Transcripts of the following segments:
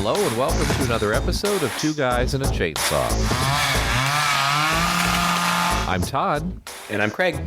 Hello and welcome to another episode of Two Guys and a Chainsaw. I'm Todd. And I'm Craig.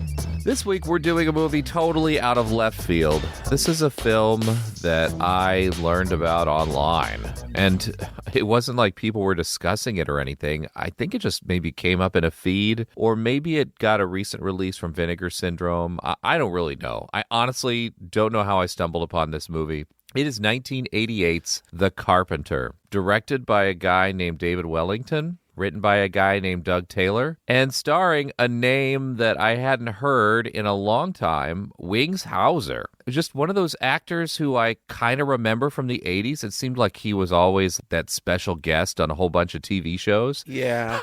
This week we're doing a movie totally out of left field. This is a film that I learned about online. And it wasn't like people were discussing it or anything. I think it just maybe came up in a feed, or maybe it got a recent release from Vinegar Syndrome. I don't really know. I honestly don't know how I stumbled upon this movie. It is 1988's The Carpenter, directed by a guy named David Wellington, written by a guy named Doug Taylor, and starring a name that I hadn't heard in a long time, Wings Hauser. Just one of those actors who I kind of remember from the 80s. It seemed like he was always that special guest on a whole bunch of TV shows. Yeah.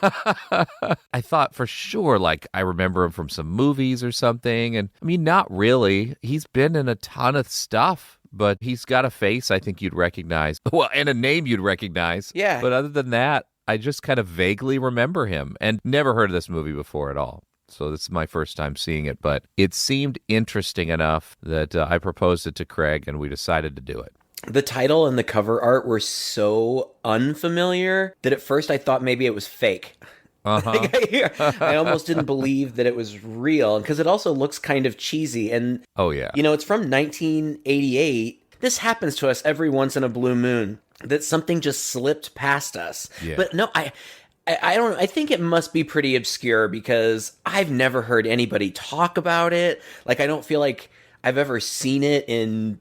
I thought for sure, like, I remember him from some movies or something. And I mean, not really. He's been in a ton of stuff. But he's got a face I think you'd recognize. Well, and a name you'd recognize. Yeah. But other than that, I just kind of vaguely remember him and never heard of this movie before at all. So this is my first time seeing it. But it seemed interesting enough that I proposed it to Craig and we decided to do it. The title and the cover art were so unfamiliar that at first I thought maybe it was fake. Uh-huh. I almost didn't believe that it was real because it also looks kind of cheesy. And, oh, yeah. You know, it's from 1988. This happens to us every once in a blue moon, that something just slipped past us. Yeah. But no, I don't. I think it must be pretty obscure because I've never heard anybody talk about it. Like, I don't feel like I've ever seen it in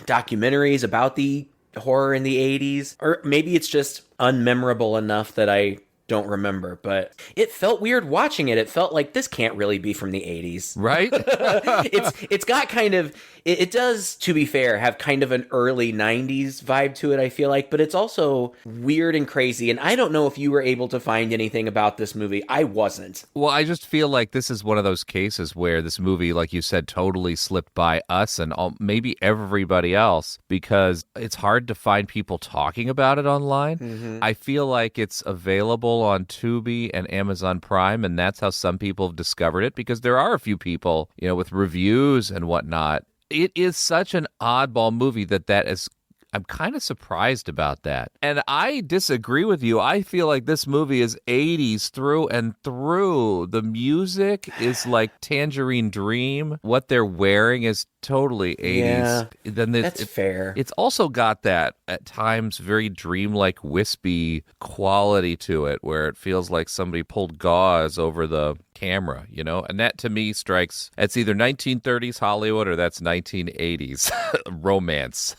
documentaries about the horror in the 80s. Or maybe it's just unmemorable enough that I don't remember, but it felt weird watching it. It felt like this can't really be from the 80s. Right? It's got kind of, it does, to be fair, have kind of an early 90s vibe to it, I feel like, but it's also weird and crazy. And I don't know if you were able to find anything about this movie. I wasn't. Well, I just feel like this is one of those cases where this movie, like you said, totally slipped by us and maybe everybody else because it's hard to find people talking about it online. Mm-hmm. I feel like it's available on Tubi and Amazon Prime, and that's how some people have discovered it because there are a few people, you know, with reviews and whatnot. It is such an oddball movie that is, I'm kind of surprised about that. And I disagree with you. I feel like this movie is 80s through and through. The music is like Tangerine Dream. What they're wearing is totally 80s. Yeah, then that's fair. It's also got that, at times, very dreamlike, wispy quality to it where it feels like somebody pulled gauze over the camera, you know? And that, to me, strikes, it's either 1930s Hollywood or that's 1980s romance.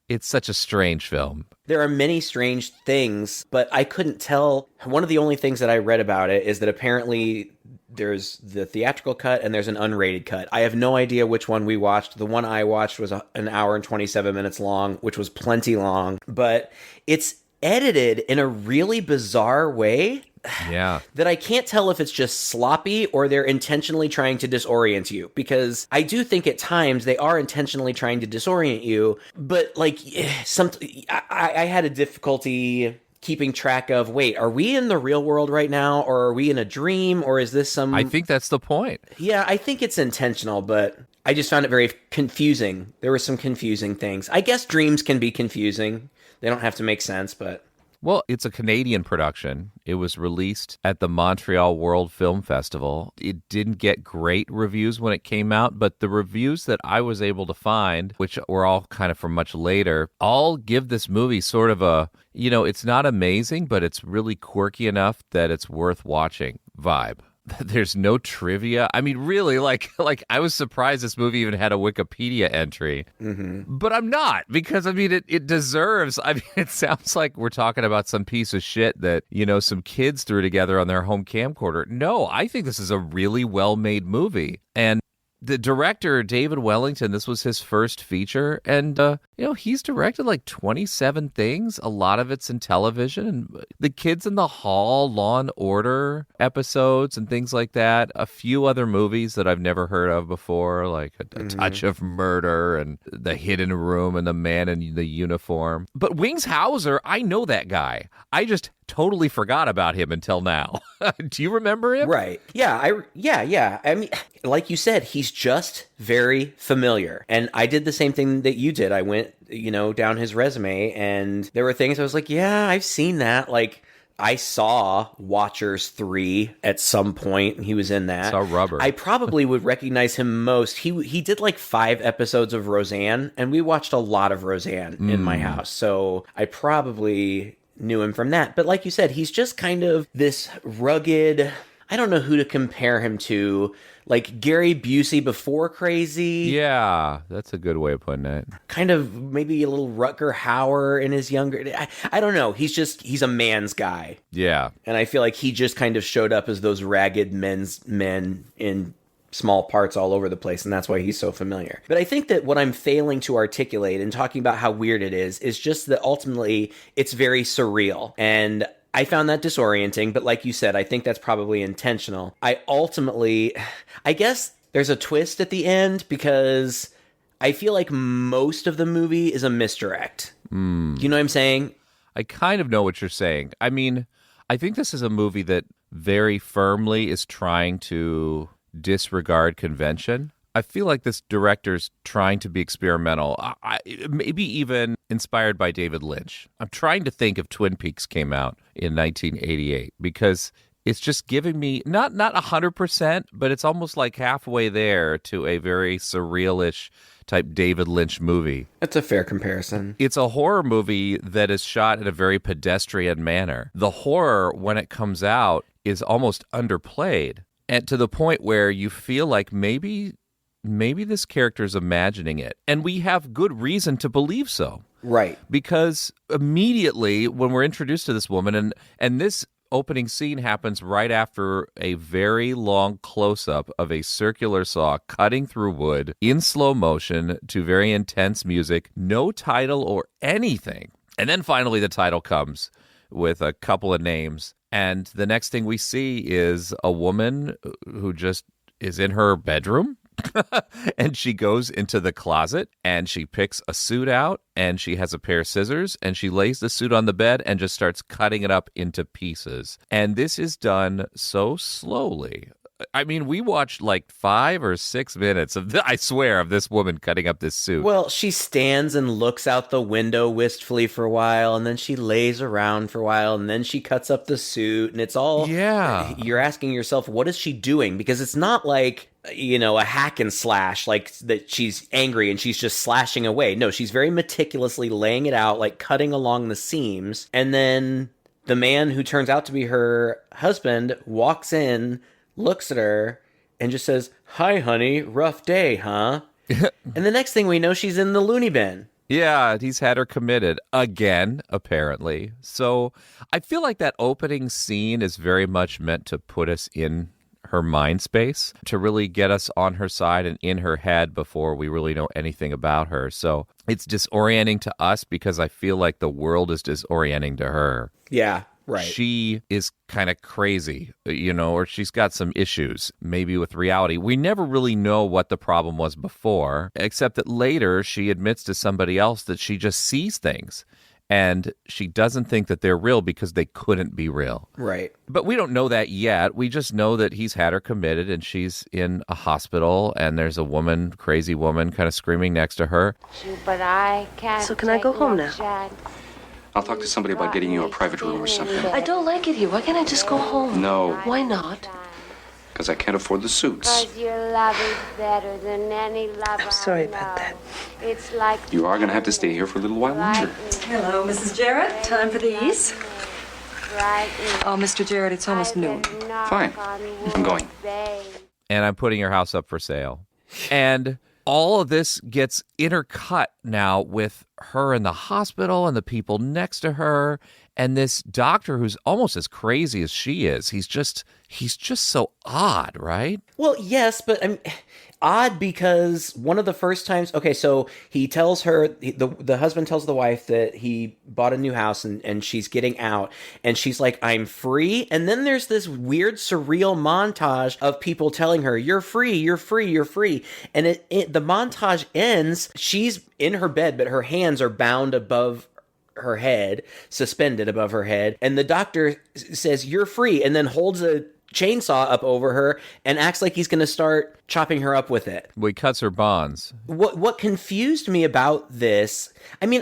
It's such a strange film. There are many strange things, but I couldn't tell. One of the only things that I read about it is that apparently there's the theatrical cut and there's an unrated cut. I have no idea which one we watched. The one I watched was an hour and 27 minutes long, which was plenty long, but it's edited in a really bizarre way. Yeah. That I can't tell if it's just sloppy or they're intentionally trying to disorient you. Because I do think at times they are intentionally trying to disorient you. But like, I had a difficulty keeping track of, wait, are we in the real world right now? Or are we in a dream? Or is this some... I think that's the point. Yeah, I think it's intentional, but I just found it very confusing. There were some confusing things. I guess dreams can be confusing. They don't have to make sense, but... Well, it's a Canadian production. It was released at the Montreal World Film Festival. It didn't get great reviews when it came out, but the reviews that I was able to find, which were all kind of from much later, all give this movie sort of a, you know, it's not amazing, but it's really quirky enough that it's worth watching vibe. There's no trivia. I mean, really, like I was surprised this movie even had a Wikipedia entry. Mm-hmm. But I'm not, because, I mean, it deserves, I mean, it sounds like we're talking about some piece of shit that, you know, some kids threw together on their home camcorder. No, I think this is a really well-made movie. And the director, David Wellington, this was his first feature, and, you know, he's directed like 27 things. A lot of it's in television, and The Kids in the Hall, Law and Order episodes and things like that. A few other movies that I've never heard of before, like A Touch of Murder and The Hidden Room and The Man in the Uniform. But Wings Hauser, I know that guy. I just totally forgot about him until now. Do you remember him? Right. Yeah. I mean, like you said, he's just very familiar. And I did the same thing that you did. I went, down his resume, and there were things I was like, yeah, I've seen that. Like, I saw Watchers 3 at some point. He was in that. Saw Rubber. I probably would recognize him most. He did like 5 episodes of Roseanne, and we watched a lot of Roseanne in my house. So I probably knew him from that. But like you said, he's just kind of this rugged, I don't know who to compare him to, like Gary Busey before Crazy. Yeah, that's a good way of putting it. Kind of maybe a little Rutger Hauer in his younger... I don't know. He's a man's guy. Yeah. And I feel like he just kind of showed up as those ragged men in small parts all over the place, and that's why he's so familiar. But I think that what I'm failing to articulate in talking about how weird it is just that ultimately it's very surreal. And I found that disorienting, but like you said, I think that's probably intentional. I guess there's a twist at the end because I feel like most of the movie is a misdirect. You know what I'm saying? I kind of know what you're saying. I mean, I think this is a movie that very firmly is trying to disregard convention. I feel like this director's trying to be experimental, maybe even inspired by David Lynch. I'm trying to think if Twin Peaks came out in 1988 because it's just giving me not 100%, but it's almost like halfway there to a very surrealish type David Lynch movie. That's a fair comparison. It's a horror movie that is shot in a very pedestrian manner. The horror, when it comes out, is almost underplayed, and to the point where you feel like maybe this character's imagining it. And we have good reason to believe so. Right. Because immediately when we're introduced to this woman, and this opening scene happens right after a very long close-up of a circular saw cutting through wood in slow motion to very intense music, no title or anything. And then finally the title comes with a couple of names. And the next thing we see is a woman who just is in her bedroom. And she goes into the closet and she picks a suit out and she has a pair of scissors and she lays the suit on the bed and just starts cutting it up into pieces. And this is done so slowly. I mean, we watched like 5 or 6 minutes of this woman cutting up this suit. Well, she stands and looks out the window wistfully for a while, and then she lays around for a while, and then she cuts up the suit, and it's all... Yeah. You're asking yourself, what is she doing? Because it's not like, a hack and slash, like that she's angry and she's just slashing away. No, she's very meticulously laying it out, like cutting along the seams, and then the man who turns out to be her husband walks in, looks at her, and just says, "Hi, honey, rough day, huh?" And the next thing we know, she's in the loony bin. Yeah, he's had her committed again, apparently. So I feel like that opening scene is very much meant to put us in her mind space, to really get us on her side and in her head before we really know anything about her. So it's disorienting to us because I feel like the world is disorienting to her. Yeah. Right. She is kind of crazy, or she's got some issues, maybe with reality. We never really know what the problem was before, except that later she admits to somebody else that she just sees things. And she doesn't think that they're real because they couldn't be real. Right. But we don't know that yet. We just know that he's had her committed and she's in a hospital and there's a crazy woman kind of screaming next to her. But I can't. So can I go home now? Chance. I'll talk to somebody about getting you a private room or something. I don't like it here. Why can't I just go home? No, Why not? because I can't afford the suits. 'Cause your love is better than any love I'm sorry about that. It's like You are going to have to stay here for a little while longer. Hello, Mrs. Jarrett. Time for these? Oh, Mr. Jarrett, it's almost noon. Fine. I'm going. And I'm putting your house up for sale. And all of this gets intercut now with her in the hospital and the people next to her and this doctor who's almost as crazy as she is. He's just so odd, right? Well, yes, but I'm odd because one of the first times... Okay, so he tells her... The husband tells the wife that he bought a new house and she's getting out. And she's like, "I'm free." And then there's this weird, surreal montage of people telling her, "You're free, you're free, you're free." And the montage ends. She's in her bed, but her hands are bound above her head, suspended above her head, and the doctor says, "You're free," and then holds a chainsaw up over her and acts like he's going to start chopping her up with it. Well, he cuts her bonds. What confused me about this, I mean,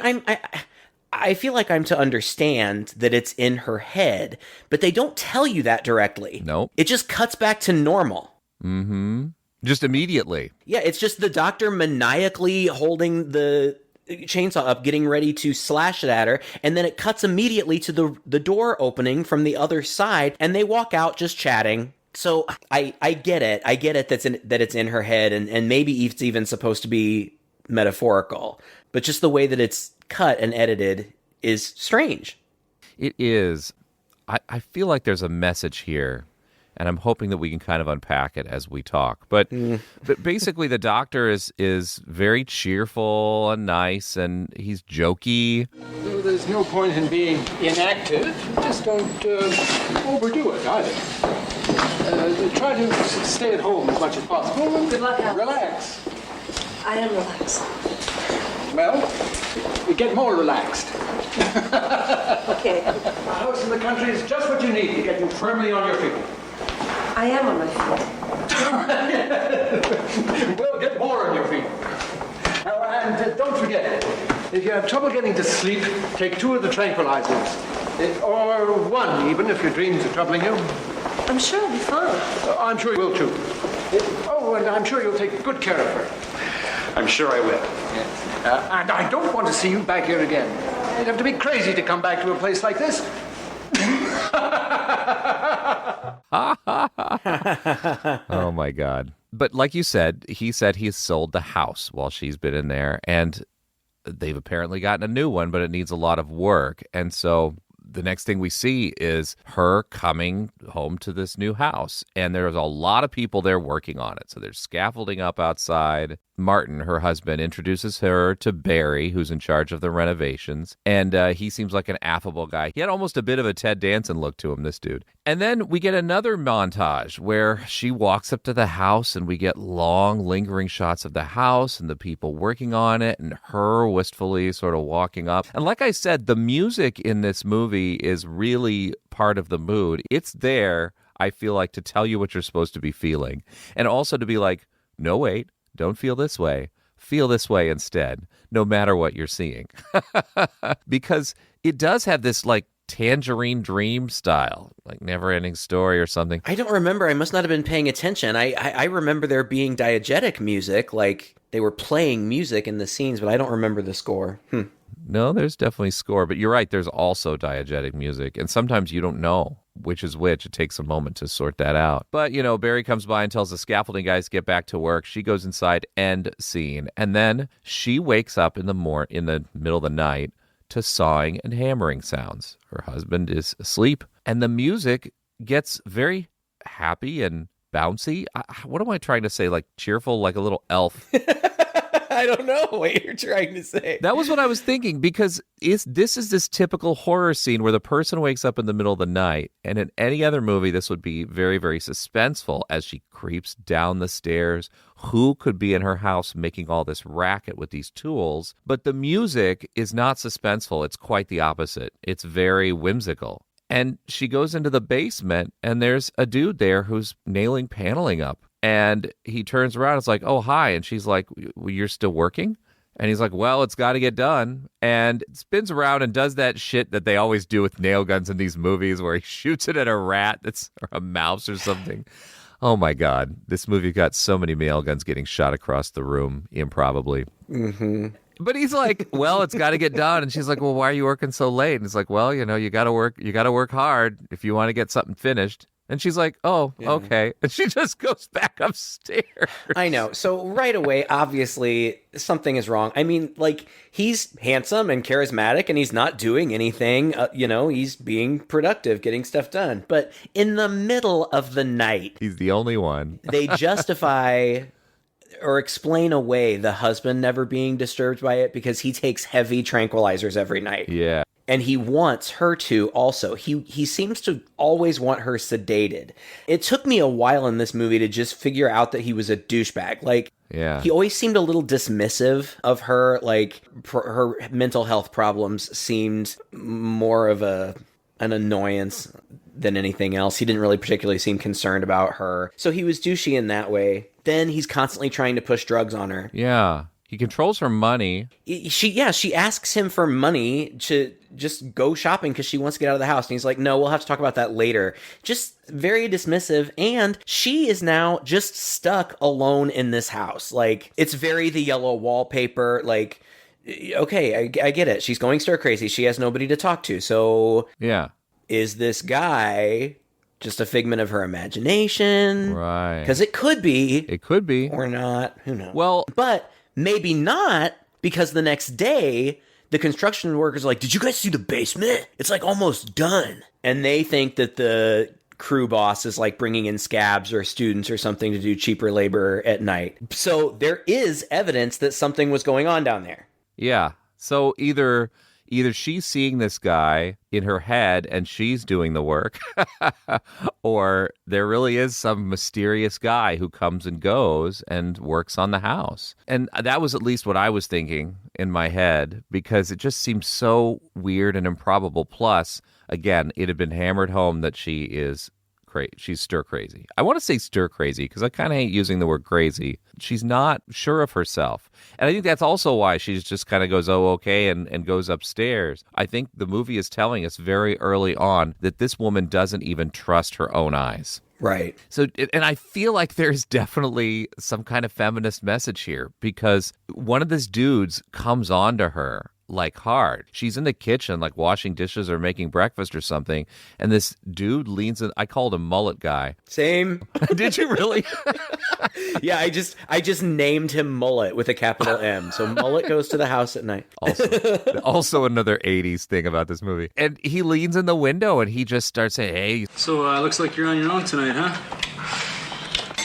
I feel like I'm to understand that it's in her head, but they don't tell you that directly. Nope. It just cuts back to normal. Mm-hmm. Just immediately. Yeah, it's just the doctor maniacally holding the chainsaw up, getting ready to slash it at her, and then it cuts immediately to the door opening from the other side, and they walk out just chatting. So I get it. I get it that it's in her head, and maybe it's even supposed to be metaphorical. But just the way that it's cut and edited is strange. It is. I feel like there's a message here, and I'm hoping that we can kind of unpack it as we talk. But basically, the doctor is very cheerful and nice, and he's jokey. There's no point in being inactive. Just don't overdo it either. Try to stay at home as much as possible. Good luck, Al. Relax. I am relaxed. Well, you get more relaxed. Okay. A house in the country is just what you need to get you firmly on your feet. I am on my feet. Well, get more on your feet. And don't forget, if you have trouble getting to sleep, take 2 of the tranquilizers. Or 1, even, if your dreams are troubling you. I'm sure I'll be fine. I'm sure you will, too. And I'm sure you'll take good care of her. I'm sure I will. Yes. And I don't want to see you back here again. You'd have to be crazy to come back to a place like this. Oh, my God. But like you said, he said he's sold the house while she's been in there, and they've apparently gotten a new one, but it needs a lot of work. And so the next thing we see is her coming home to this new house, and there's a lot of people there working on it. So there's scaffolding up outside. Martin, her husband, introduces her to Barry, who's in charge of the renovations, and he seems like an affable guy. He had almost a bit of a Ted Danson look to him, this dude. And then we get another montage where she walks up to the house, and we get long, lingering shots of the house and the people working on it, and her wistfully sort of walking up. And like I said, the music in this movie is really part of the mood. It's there, I feel like, to tell you what you're supposed to be feeling, and also to be like, no, wait. Don't feel this way. Feel this way instead, no matter what you're seeing. Because it does have this like Tangerine Dream style, like Never Ending Story or something. I don't remember. I must not have been paying attention. I remember there being diegetic music, like they were playing music in the scenes, but I don't remember the score. No, there's definitely score, but you're right. There's also diegetic music, and sometimes you don't know which is which. It takes a moment to sort that out. But, you know, Barry comes by and tells the scaffolding guys to get back to work. She goes inside, end scene. And then she wakes up in the middle of the night to sawing and hammering sounds. Her husband is asleep, and the music gets very happy and bouncy. What am I trying to say? Like cheerful, like a little elf. I don't know what you're trying to say. That was what I was thinking, because this is this typical horror scene where the person wakes up in the middle of the night, and in any other movie, this would be very, very suspenseful as she creeps down the stairs. Who could be in her house making all this racket with these tools? But the music is not suspenseful. It's quite the opposite. It's very whimsical. And she goes into the basement, and there's a dude there who's nailing paneling up. And he turns around, it's like, oh, hi. And she's like, you're still working? And he's like, well, it's got to get done. And spins around and does that shit that they always do with nail guns in these movies where he shoots it at a rat or a mouse or something. Oh, my God. This movie got so many nail guns getting shot across the room improbably. Mm-hmm. But he's like, well, it's got to get done. And she's like, well, why are you working so late? And he's like, well, you know, you got to work hard if you want to get something finished. And she's like, oh, yeah. Okay. And she just goes back upstairs. I know. So right away, obviously, something is wrong. I mean, like, he's handsome and charismatic, and he's not doing anything. He's being productive, getting stuff done. But in the middle of the night, he's the only one. They justify or explain away the husband never being disturbed by it because he takes heavy tranquilizers every night. Yeah. And he wants her to also. He seems to always want her sedated. It took me a while in this movie to just figure out that he was a douchebag. Like, Yeah. He always seemed a little dismissive of her, like her mental health problems seemed more of an annoyance than anything else. He didn't really particularly seem concerned about her. So he was douchey in that way. Then he's constantly trying to push drugs on her. Yeah. He controls her money. She asks him for money to just go shopping because she wants to get out of the house. And he's like, no, we'll have to talk about that later. Just very dismissive. And she is now just stuck alone in this house. Like, it's very the yellow wallpaper. Like, okay, I get it. She's going stir crazy. She has nobody to talk to. So Yeah. is this guy just a figment of her imagination? Right. Because it could be. It could be. Or not. Who knows? Well, but maybe not, because the next day, the construction workers are like, did you guys see the basement? It's like almost done. And they think that the crew boss is like bringing in scabs or students or something to do cheaper labor at night. So there is evidence that something was going on down there. yeah. So either she's seeing this guy in her head and she's doing the work, or there really is some mysterious guy who comes and goes and works on the house. And that was at least what I was thinking in my head, because it just seems so weird and improbable. Plus, again, it had been hammered home that she's stir crazy. I want to say stir crazy because I kind of hate using the word crazy. She's not sure of herself. And I think that's also why she's just kind of goes, oh, okay, and goes upstairs. I think the movie is telling us very early on that this woman doesn't even trust her own eyes. Right. So, and I feel like there's definitely some kind of feminist message here, because one of these dudes comes on to her like hard. She's in the kitchen like washing dishes or making breakfast or something, and this dude leans in. I called him mullet guy. Same. Did you really? Yeah, I just named him Mullet with a capital M. So Mullet goes to the house at night. Also another 80s thing about this movie. And he leans in the window and he just starts saying, hey. So, looks like you're on your own tonight, huh?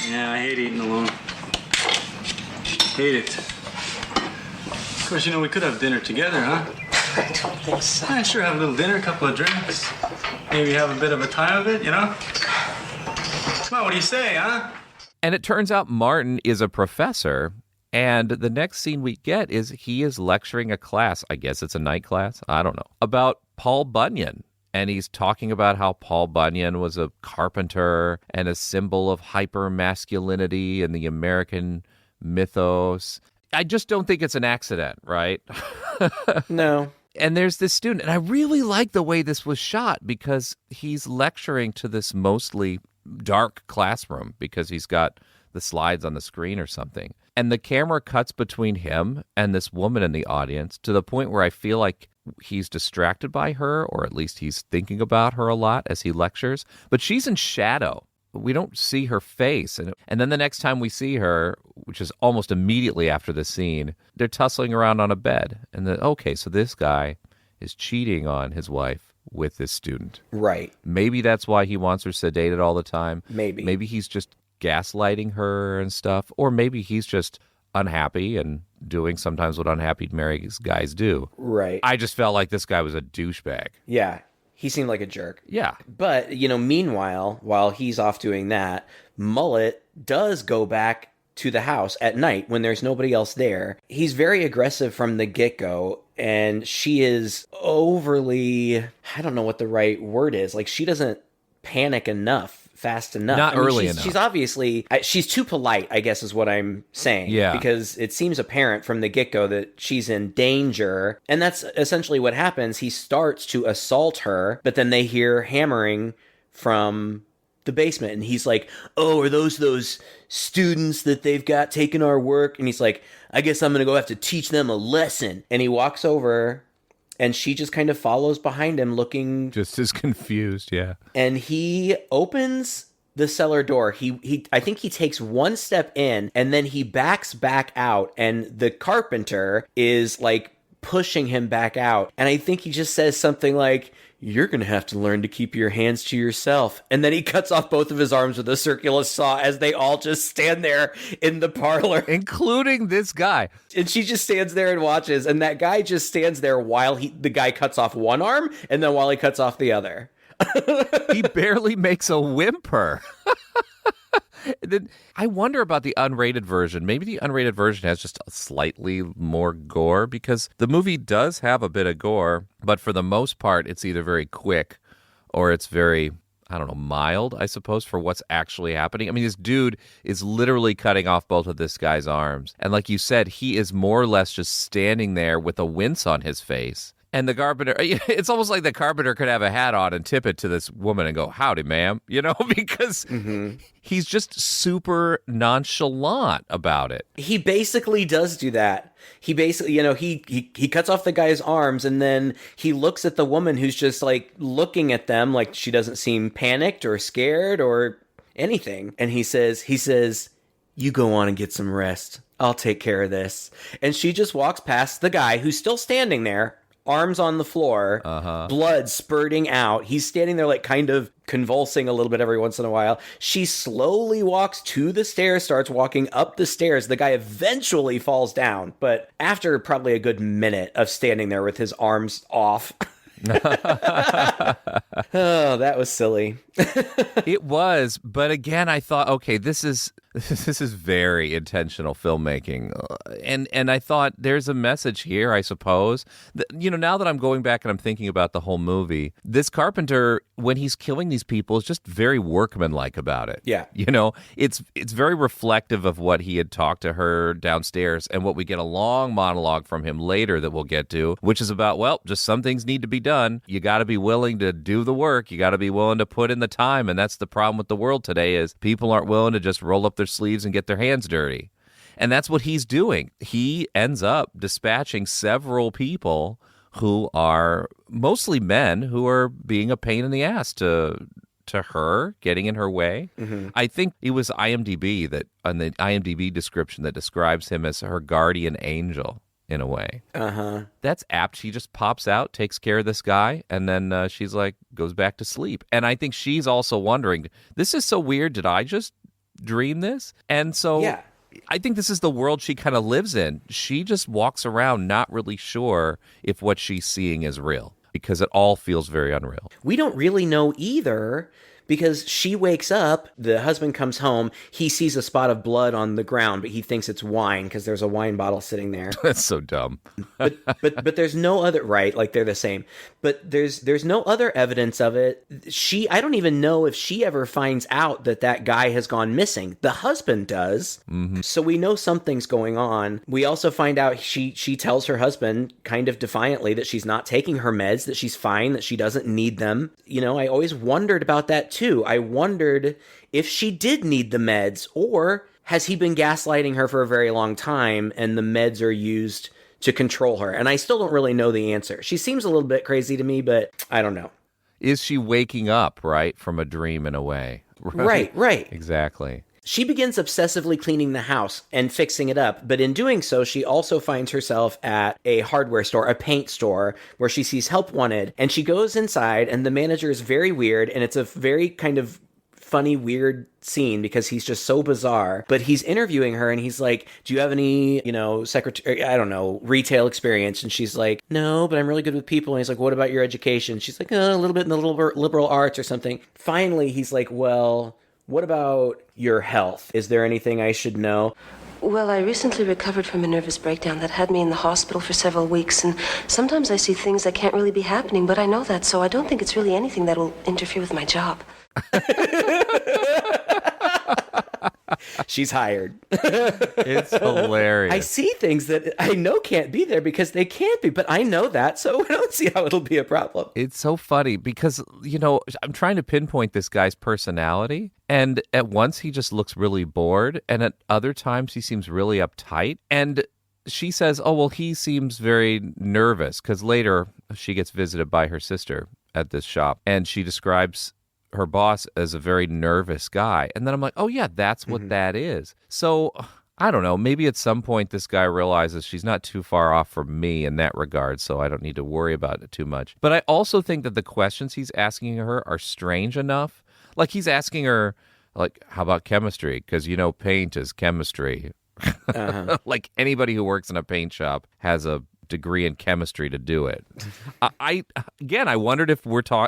Yeah, I hate eating alone. Hate it. Of course, we could have dinner together, huh? I don't think so. Yeah, sure, have a little dinner, a couple of drinks. Maybe have a bit of a time of it, Come on, what do you say, huh? And it turns out Martin is a professor. And the next scene we get is he is lecturing a class. I guess it's a night class. I don't know. About Paul Bunyan. And he's talking about how Paul Bunyan was a carpenter and a symbol of hyper-masculinity in the American mythos. I just don't think it's an accident, right? No. And there's this student, and I really like the way this was shot, because he's lecturing to this mostly dark classroom because he's got the slides on the screen or something. And the camera cuts between him and this woman in the audience to the point where I feel like he's distracted by her, or at least he's thinking about her a lot as he lectures. But she's in shadow. We don't see her face. And then the next time we see her, which is almost immediately after the scene, they're tussling around on a bed. And okay, so this guy is cheating on his wife with this student. Right. Maybe that's why he wants her sedated all the time. Maybe. Maybe he's just gaslighting her and stuff. Or maybe he's just unhappy and doing sometimes what unhappy married guys do. Right. I just felt like this guy was a douchebag. Yeah. He seemed like a jerk. Yeah. But, meanwhile, while he's off doing that, Mullet does go back to the house at night when there's nobody else there. He's very aggressive from the get-go, and she is overly, I don't know what the right word is. Like, she doesn't panic fast enough. Not early enough. She's obviously, she's too polite, I guess is what I'm saying. Yeah. Because it seems apparent from the get-go that she's in danger. And that's essentially what happens. He starts to assault her, but then they hear hammering from the basement. And he's like, oh, are those students that they've got taking our work? And he's like, I guess I'm going to go have to teach them a lesson. And he walks over, and she just kind of follows behind him looking... Just as confused, yeah. And he opens the cellar door. I think he takes one step in, and then he backs back out, and the carpenter is, like, pushing him back out. And I think he just says something like, you're going to have to learn to keep your hands to yourself. And then he cuts off both of his arms with a circular saw as they all just stand there in the parlor. Including this guy. And she just stands there and watches. And that guy just stands there while the guy cuts off one arm and then while he cuts off the other. He barely makes a whimper. Then I wonder about the unrated version. Maybe the unrated version has just slightly more gore, because the movie does have a bit of gore, but for the most part, it's either very quick or it's very, I don't know, mild, I suppose, for what's actually happening. I mean, this dude is literally cutting off both of this guy's arms. And like you said, he is more or less just standing there with a wince on his face. And the Carpenter, it's almost like the Carpenter could have a hat on and tip it to this woman and go, "Howdy, ma'am," because he's just super nonchalant about it. He basically does do that. He basically, he cuts off the guy's arms, and then he looks at the woman who's just like looking at them like she doesn't seem panicked or scared or anything. And he says, "You go on and get some rest. I'll take care of this." And she just walks past the guy who's still standing there, arms on the floor, blood spurting out. He's standing there like kind of convulsing a little bit every once in a while. She slowly walks to the stairs, starts walking up the stairs. The guy eventually falls down, but after probably a good minute of standing there with his arms off. Oh, that was silly. It was, but again, I thought, okay, this is very intentional filmmaking, and I thought there's a message here, I suppose. Now that I'm going back and I'm thinking about the whole movie, this Carpenter, when he's killing these people, is just very workmanlike about it. Yeah, it's very reflective of what he had talked to her downstairs, and what we get a long monologue from him later that we'll get to, which is about, well, just some things need to be done. You got to be willing to do the work. You got to be willing to put in the time, and that's the problem with the world today is people aren't willing to just roll up their sleeves and get their hands dirty. And that's what he's doing. He ends up dispatching several people who are mostly men who are being a pain in the ass to her, getting in her way. I think it was IMDb that on the IMDb description that describes him as her guardian angel. In a way. That's apt. She just pops out, takes care of this guy, and then she's like, goes back to sleep. And I think she's also wondering, this is so weird. Did I just dream this? And so yeah. I think this is the world she kind of lives in. She just walks around not really sure if what she's seeing is real, because it all feels very unreal. We don't really know either, because she wakes up, the husband comes home, he sees a spot of blood on the ground, but he thinks it's wine because there's a wine bottle sitting there. That's so dumb. but there's no other, right? Like they're the same. But there's no other evidence of it. I don't even know if she ever finds out that guy has gone missing. The husband does. So we know something's going on. We also find out she tells her husband kind of defiantly that she's not taking her meds, that she's fine, that she doesn't need them. I always wondered about that too. I wondered if she did need the meds, or has he been gaslighting her for a very long time and the meds are used to control her? And I still don't really know the answer. She seems a little bit crazy to me, but I don't know. Is she waking up, right, from a dream in a way? Right. Exactly. She begins obsessively cleaning the house and fixing it up, but in doing so, she also finds herself at a hardware store, a paint store, where she sees help wanted, and she goes inside, and the manager is very weird, and it's a very kind of funny, weird scene because he's just so bizarre, but he's interviewing her, and he's like, "Do you have any, retail experience?" And she's like, "No, but I'm really good with people." And he's like, "What about your education?" She's like, "A little bit in the liberal arts or something." Finally, he's like, "Well, what about your health? Is there anything I should know?" Well, I recently recovered from a nervous breakdown that had me in the hospital for several weeks, and sometimes I see things that can't really be happening, but I know that, so I don't think it's really anything that will interfere with my job. She's hired. It's hilarious. I see things that I know can't be there because they can't be, but I know that, so I don't see how it'll be a problem. It's so funny because, I'm trying to pinpoint this guy's personality, and at once he just looks really bored, and at other times he seems really uptight. And she says, "Oh, well, he seems very nervous," because later she gets visited by her sister at this shop, and she describes her boss as a very nervous guy. And then I'm like, oh yeah, that's what that is. So I don't know, maybe at some point this guy realizes she's not too far off from me in that regard, so I don't need to worry about it too much. But I also think that the questions he's asking her are strange enough. Like he's asking her, like, how about chemistry? Because, paint is chemistry. Like anybody who works in a paint shop has a degree in chemistry to do it. I wondered if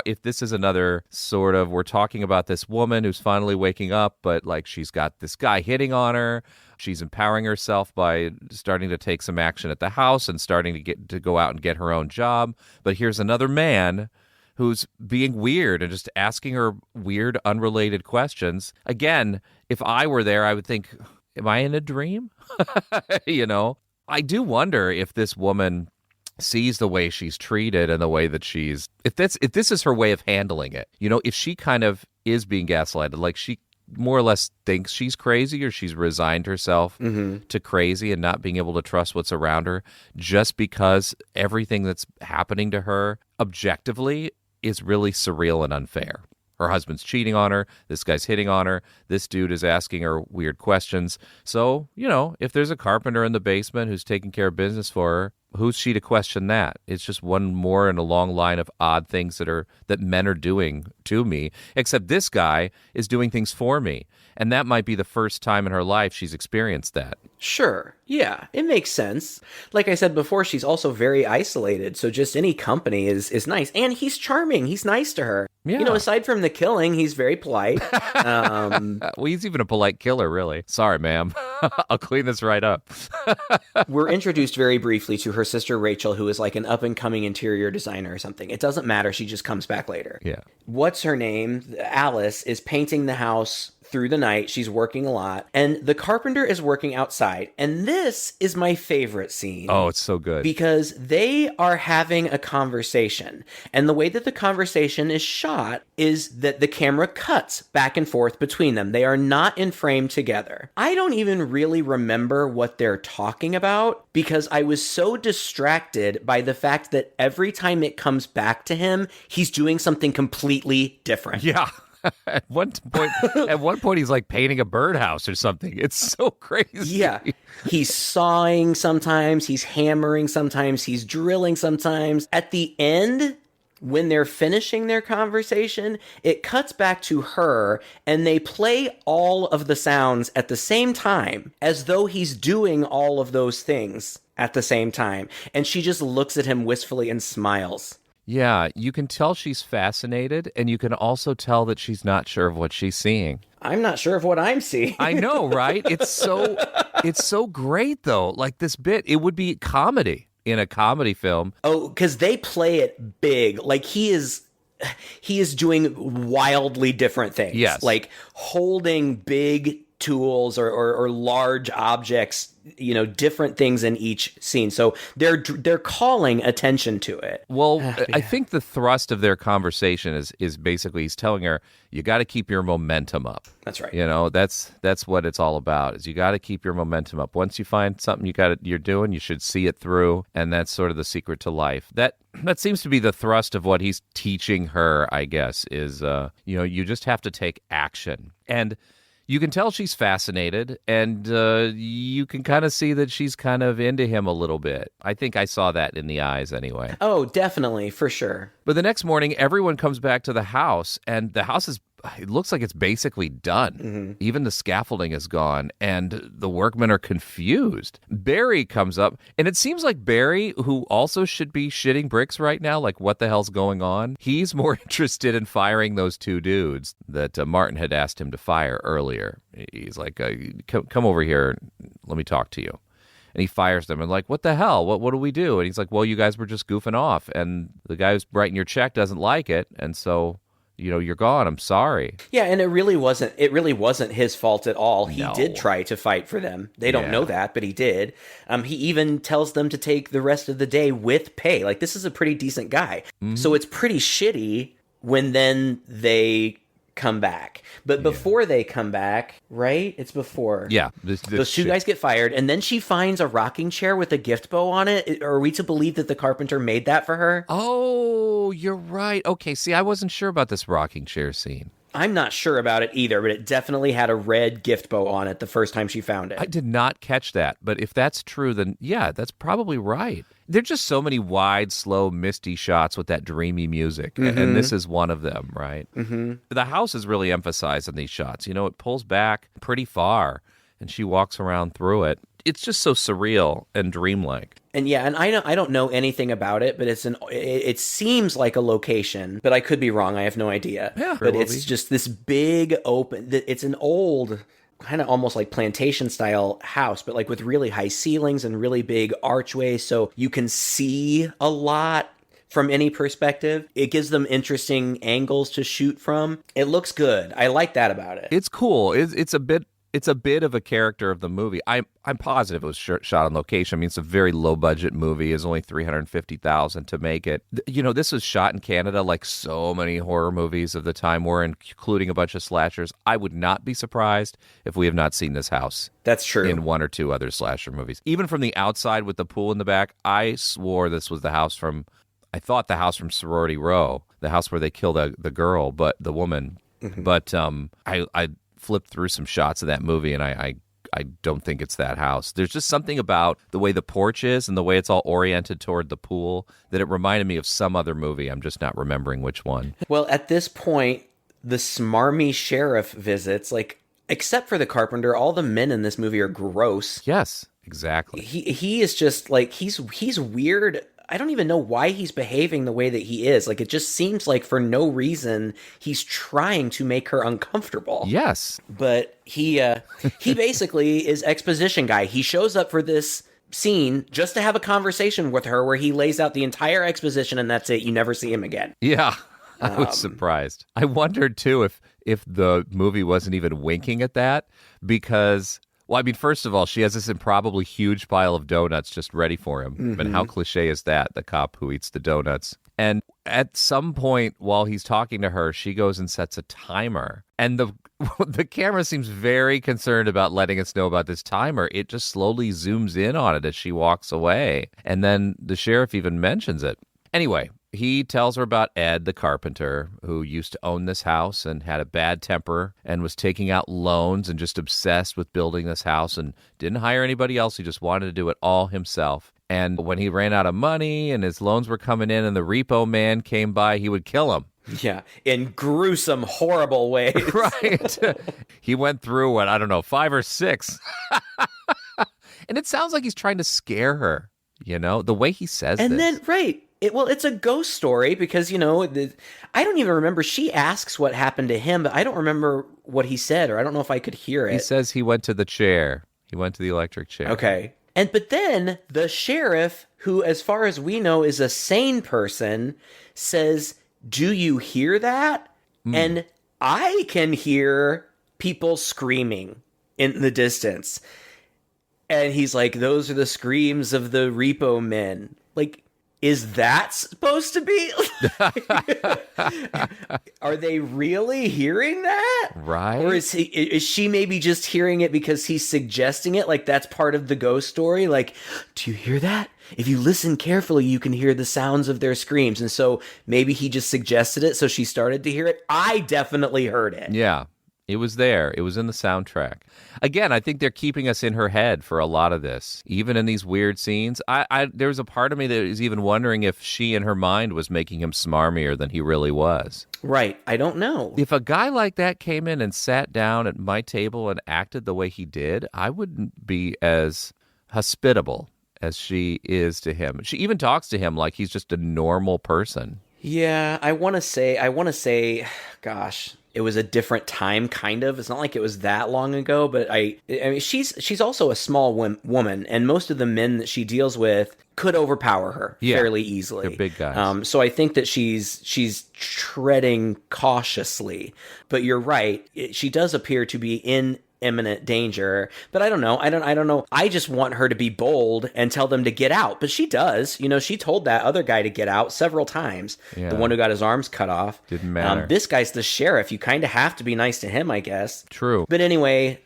if this is another sort of, we're talking about this woman who's finally waking up, but like she's got this guy hitting on her. She's empowering herself by starting to take some action at the house and starting to go out and get her own job. But here's another man who's being weird and just asking her weird, unrelated questions. Again, if I were there, I would think, am I in a dream? You know, I do wonder if this woman sees the way she's treated and the way that if this is her way of handling it. You know, if she kind of is being gaslighted, like she more or less thinks she's crazy, or she's resigned herself to crazy and not being able to trust what's around her just because everything that's happening to her objectively is really surreal and unfair. Her husband's cheating on her. This guy's hitting on her. This dude is asking her weird questions. So, you know, if there's a carpenter in the basement who's taking care of business for her, who's she to question that? It's just one more in a long line of odd things that men are doing to me, except this guy is doing things for me. And that might be the first time in her life she's experienced that. Sure. Yeah, it makes sense. Like I said before, she's also very isolated, so just any company is nice. And he's charming. He's nice to her. Yeah. You know, aside from the killing, he's very polite. Well, he's even a polite killer, really. Sorry, ma'am. I'll clean this right up. We're introduced very briefly to her sister Rachel, who is like an up-and-coming interior designer or something. It doesn't matter. She just comes back later. Yeah. What's her name? Alice is painting the house through the night. She's working a lot. And the carpenter is working outside. And this is my favorite scene. Oh, it's so good. Because they are having a conversation. And the way that the conversation is shot is that the camera cuts back and forth between them. They are not in frame together. I don't even really remember what they're talking about because I was so distracted by the fact that every time it comes back to him, he's doing something completely different. Yeah. At one point, he's like painting a birdhouse or something. It's so crazy. Yeah. He's sawing sometimes, he's hammering sometimes, he's drilling sometimes. At the end, when they're finishing their conversation, it cuts back to her and they play all of the sounds at the same time as though he's doing all of those things at the same time. And she just looks at him wistfully and smiles. Yeah, you can tell she's fascinated, and you can also tell that she's not sure of what she's seeing. I'm not sure of what I'm seeing. I know, right? It's so great, though. Like this bit, it would be comedy in a comedy film. Oh, because they play it big. Like he is doing wildly different things. Yes. Like holding big tools or large objects, you know, different things in each scene. So they're calling attention to it. Well, I think the thrust of their conversation is basically he's telling her, you got to keep your momentum up. That's right. You know, that's what it's all about. Is you got to keep your momentum up. Once you find something you're doing, you should see it through, and that's sort of the secret to life. That seems to be the thrust of what he's teaching her, I guess, is you know, you just have to take action. And you can tell she's fascinated, and you can kind of see that she's kind of into him a little bit. I think I saw that in the eyes anyway. Oh, definitely, for sure. But the next morning, everyone comes back to the house, and the house it looks like it's basically done. Mm-hmm. Even the scaffolding is gone, and the workmen are confused. Barry comes up, and it seems like Barry, who also should be shitting bricks right now, like what the hell's going on? He's more interested in firing those two dudes that Martin had asked him to fire earlier. He's like, come over here, let me talk to you. And he fires them and like, what the hell? What do we do? And he's like, well, you guys were just goofing off, and the guy who's writing your check doesn't like it, and so, you know, you're gone. I'm sorry. Yeah, and it really wasn't his fault at all. He did try to fight for them. They don't know that, but he did. He even tells them to take the rest of the day with pay. Like, this is a pretty decent guy. Mm-hmm. So it's pretty shitty when then they come back. But before they come back, right? It's before. Yeah. Those two guys get fired, and then she finds a rocking chair with a gift bow on it. Are we to believe that the carpenter made that for her? Oh, you're right. Okay, see, I wasn't sure about this rocking chair scene. I'm not sure about it either, but it definitely had a red gift bow on it the first time she found it. I did not catch that, but if that's true, then yeah, that's probably right. There are just so many wide, slow, misty shots with that dreamy music, and this is one of them, right? Mm-hmm. The house is really emphasized in these shots. You know, it pulls back pretty far, and she walks around through it. It's just so surreal and dreamlike. And yeah, and I don't know anything about it, but it seems like a location, but I could be wrong. I have no idea. Yeah, but it's just this big open. It's an old, kind of almost like plantation style house, but like with really high ceilings and really big archways, so you can see a lot from any perspective. It gives them interesting angles to shoot from. It looks good. I like that about it. It's cool. It's a bit of a character of the movie. I'm positive it was shot on location. I mean, it's a very low budget movie. It's only $350,000 to make it. This was shot in Canada, like so many horror movies of the time were, including a bunch of slashers. I would not be surprised if we have not seen this house. That's true. In one or two other slasher movies. Even from the outside with the pool in the back, I swore this was the house from Sorority Row, the house where they kill the girl, but the woman. Mm-hmm. But I flipped through some shots of that movie, and I don't think it's that house. There's just something about the way the porch is and the way it's all oriented toward the pool that it reminded me of some other movie. I'm just not remembering which one. Well, at this point, the smarmy sheriff visits, like, except for the Carpenter, all the men in this movie are gross. Yes, exactly. He is just like, he's weird. I don't even know why he's behaving the way that he is. Like, it just seems like for no reason he's trying to make her uncomfortable. Yes. But he basically is Exposition Guy. He shows up for this scene just to have a conversation with her where he lays out the entire exposition and that's it. You never see him again. Yeah. I was surprised. I wondered too if the movie wasn't even winking at that because, well, I mean, first of all, she has this improbably huge pile of donuts just ready for him. Mm-hmm. And how cliche is that? The cop who eats the donuts. And at some point while he's talking to her, she goes and sets a timer. And the camera seems very concerned about letting us know about this timer. It just slowly zooms in on it as she walks away. And then the sheriff even mentions it. Anyway, he tells her about Ed, the carpenter, who used to own this house and had a bad temper and was taking out loans and just obsessed with building this house and didn't hire anybody else. He just wanted to do it all himself. And when he ran out of money and his loans were coming in and the repo man came by, he would kill him. Yeah, in gruesome, horrible ways. Right. He went through, 5 or 6. And it sounds like he's trying to scare her, the way he says and this. And then, right. It's a ghost story because, I don't even remember. She asks what happened to him, but I don't remember what he said, or I don't know if I could hear it. He says he went to the chair. He went to the electric chair. Okay. But then the sheriff, who, as far as we know, is a sane person, says, "Do you hear that?" And I can hear people screaming in the distance. And he's like, "Those are the screams of the repo men." Like, is that supposed to be? Are they really hearing that? Right. Or is she maybe just hearing it because he's suggesting it? Like, that's part of the ghost story? Like, do you hear that? If you listen carefully, you can hear the sounds of their screams. And so maybe he just suggested it, so she started to hear it. I definitely heard it. Yeah. It was there. It was in the soundtrack. Again, I think they're keeping us in her head for a lot of this, even in these weird scenes. There was a part of me that is even wondering if she in her mind was making him smarmier than he really was. Right. I don't know. If a guy like that came in and sat down at my table and acted the way he did, I wouldn't be as hospitable as she is to him. She even talks to him like he's just a normal person. Yeah, I want to say, gosh, it was a different time, kind of. It's not like it was that long ago, but I mean, she's also a small woman, and most of the men that she deals with could overpower her fairly easily. They're big guys. So I think that she's treading cautiously. But you're right; she does appear to be in imminent danger, but I don't know. I don't know. I just want her to be bold and tell them to get out. But she does. She told that other guy to get out several times. Yeah. The one who got his arms cut off. Didn't matter. This guy's the sheriff. You kind of have to be nice to him, I guess. True. But anyway,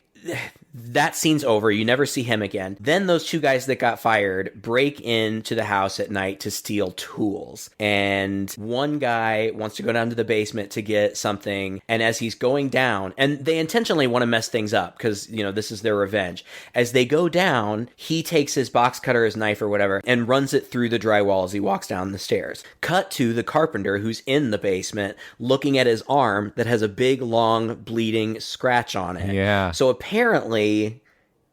that scene's over. You never see him again. Then those two guys that got fired break into the house at night to steal tools. And one guy wants to go down to the basement to get something. And as he's going down, and they intentionally want to mess things up because, this is their revenge. As they go down, he takes his box cutter, his knife or whatever, and runs it through the drywall as he walks down the stairs. Cut to the carpenter who's in the basement looking at his arm that has a big, long, bleeding scratch on it. Yeah. So apparently,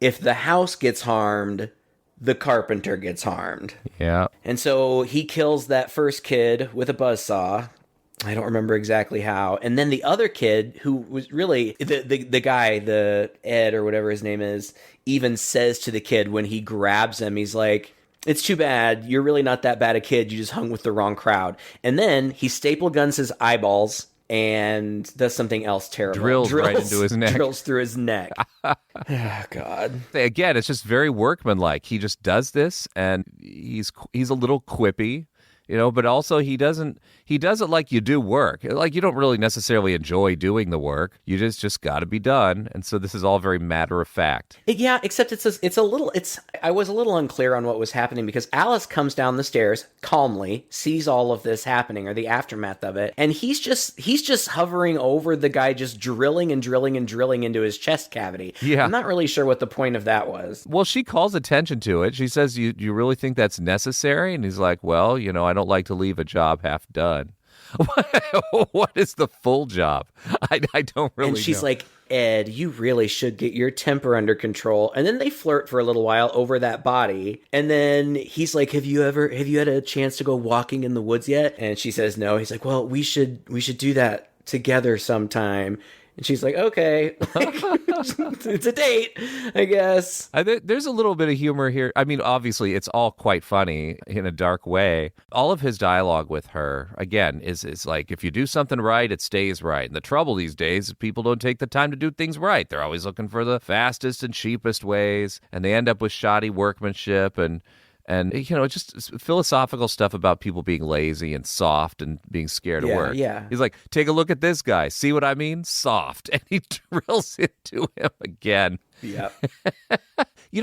if the house gets harmed, the Carpenter gets harmed. Yeah. And so he kills that first kid with a buzzsaw. I don't remember exactly how. And then the other kid, who was really the guy, the Ed or whatever his name is, even says to the kid when he grabs him, he's like, it's too bad. You're really not that bad a kid. You just hung with the wrong crowd. And then he staple guns his eyeballs and does something else terrible. Drills right into his neck. Drills through his neck. Oh, God. Again, it's just very workmanlike. He just does this, and he's a little quippy, but also he does it like you do work. Like you don't really necessarily enjoy doing the work. You just got to be done. And so this is all very matter of fact. Yeah, except I was a little unclear on what was happening because Alice comes down the stairs calmly, sees all of this happening or the aftermath of it, and he's just hovering over the guy, just drilling and drilling and drilling into his chest cavity. Yeah. I'm not really sure what the point of that was. Well, she calls attention to it. She says, you really think that's necessary? And he's like, well, I don't like to leave a job half done. What is the full job? I don't really know. And she's like, Ed, you really should get your temper under control. And then they flirt for a little while over that body. And then he's like, have you had a chance to go walking in the woods yet? And she says no. He's like, well, we should do that together sometime. And she's like, okay, it's a date, I guess. There's a little bit of humor here. I mean, obviously, it's all quite funny in a dark way. All of his dialogue with her, again, is like, if you do something right, it stays right. And the trouble these days is people don't take the time to do things right. They're always looking for the fastest and cheapest ways, and they end up with shoddy workmanship and just philosophical stuff about people being lazy and soft and being scared of work. Yeah. He's like, take a look at this guy. See what I mean? Soft. And he drills into him again. Yeah.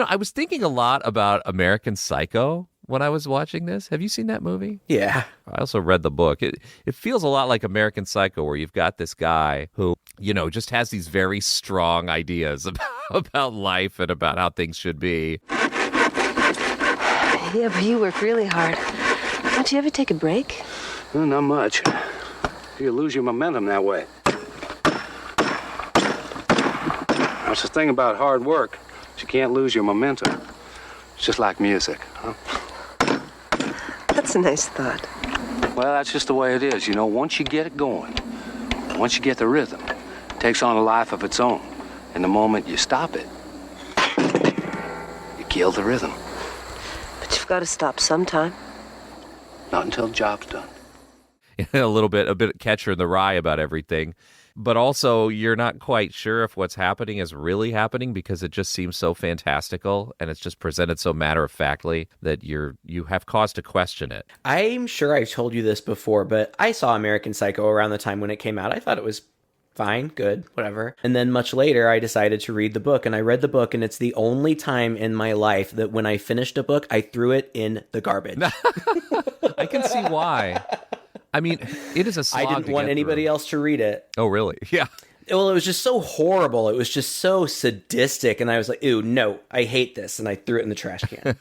I was thinking a lot about American Psycho when I was watching this. Have you seen that movie? Yeah. I also read the book. It feels a lot like American Psycho, where you've got this guy who, just has these very strong ideas about life and about how things should be. Yeah, but you work really hard. Don't you ever take a break? Well, not much. You lose your momentum that way. That's the thing about hard work. You can't lose your momentum. It's just like music, huh? That's a nice thought. Well, that's just the way it is. Once you get it going, once you get the rhythm, it takes on a life of its own. And the moment you stop it, you kill the rhythm. But you've got to stop sometime. Not until the job's done. A bit catcher in the rye about everything. But also, you're not quite sure if what's happening is really happening because it just seems so fantastical and it's just presented so matter-of-factly that you have cause to question it. I'm sure I've told you this before, but I saw American Psycho around the time when it came out. I thought it was fine, good, whatever. And then much later, I decided to read the book, and I read the book, and it's the only time in my life that when I finished a book, I threw it in the garbage. I can see why. I mean, it is a slog. I didn't want anybody else to read it. Oh, really? Yeah. Well, it was just so horrible. It was just so sadistic, and I was like, ew, no, I hate this, and I threw it in the trash can.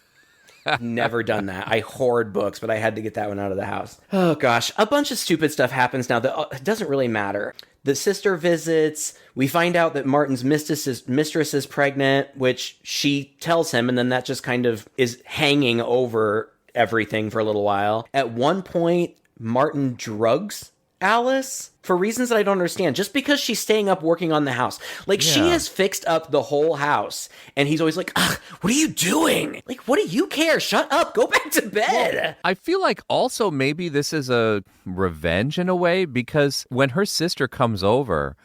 Never done that. I hoard books, but I had to get that one out of the house. Oh, gosh. A bunch of stupid stuff happens now that doesn't really matter. The sister visits. We find out that Martin's mistress is pregnant, which she tells him, and then that just kind of is hanging over everything for a little while. At one point, Martin drugs Alice for reasons that I don't understand, just because she's staying up working on the house. Like, she has fixed up the whole house, and he's always like, ugh, what are you doing? Like, what do you care? Shut up. Go back to bed. Well, I feel like also maybe this is a revenge in a way, because when her sister comes over,